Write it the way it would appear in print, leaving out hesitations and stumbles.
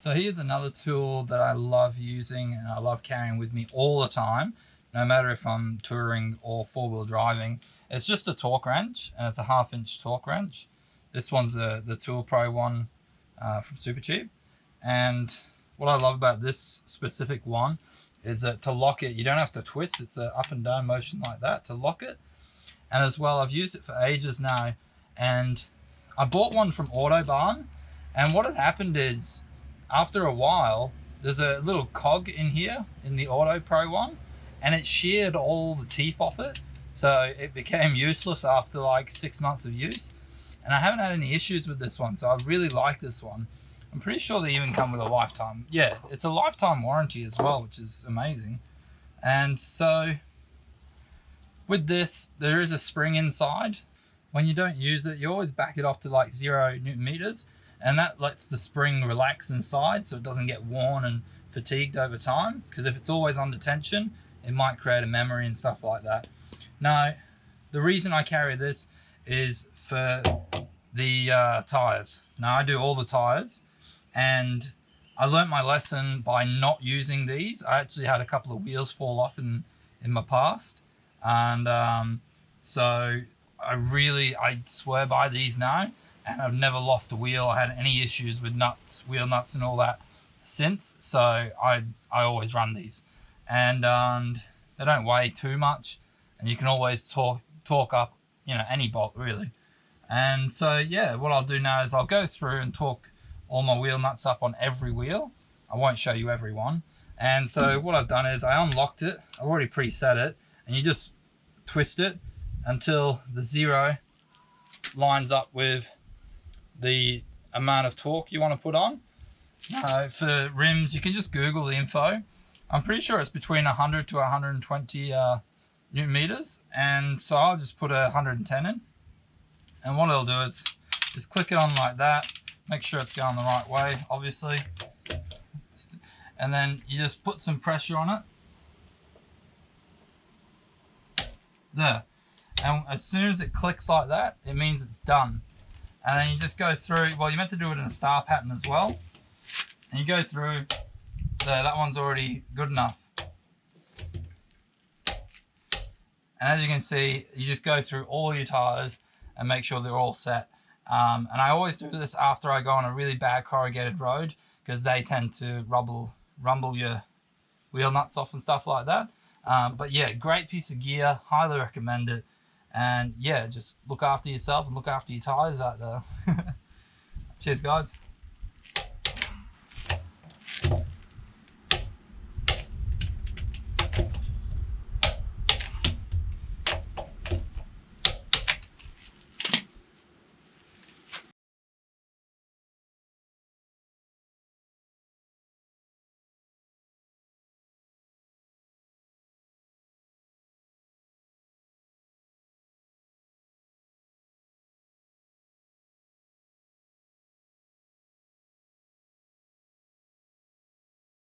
So here's another tool that I love using and I love carrying with me all the time, no matter if I'm touring or four-wheel driving. It's just a torque wrench, and it's a 1/2-inch torque wrench. This one's the Tool Pro one from Supercheap. And what I love about this specific one is that to lock it, you don't have to twist. It's an up and down motion like that to lock it. And as well, I've used it for ages now, and I bought one from Autobarn, and what had happened is, after a while, there's a little cog in here in the Auto Pro one, and it sheared all the teeth off it. So it became useless after like 6 months of use. And I haven't had any issues with this one, so I really like this one. I'm pretty sure they even come with a lifetime. Yeah, it's a lifetime warranty as well, which is amazing. And so with this, there is a spring inside. When you don't use it, you always back it off to like 0 Newton meters. And that lets the spring relax inside so it doesn't get worn and fatigued over time. Because if it's always under tension, it might create a memory and stuff like that. Now, the reason I carry this is for the tires. Now, I do all the tires, and I learn't my lesson by not using these. I actually had a couple of wheels fall off in my past. And so I swear by these now. And I've never lost a wheel. I had any issues with nuts, wheel nuts and all that since. So I always run these. And they don't weigh too much. And you can always torque up, you know, any bolt really. And so, yeah, what I'll do now is I'll go through and torque all my wheel nuts up on every wheel. I won't show you every one. And so what I've done is I unlocked it. I've already preset it. And you just twist it until the 0 lines up with the amount of torque you want to put on. For rims, you can just Google the info. I'm pretty sure it's between 100 to 120 Newton meters, and so I'll just put 110 in. And what it'll do is just click it on like that, make sure it's going the right way, obviously, and then you just put some pressure on it. There. And as soon as it clicks like that, it means it's done. And then you just go through, well, you're meant to do it in a star pattern as well. And you go through, there, that one's already good enough. And as you can see, you just go through all your tires and make sure they're all set. And I always do this after I go on a really bad corrugated road, because they tend to rumble your wheel nuts off and stuff like that. But yeah, great piece of gear, highly recommend it. And yeah, just look after yourself and look after your tires out there. Cheers, guys.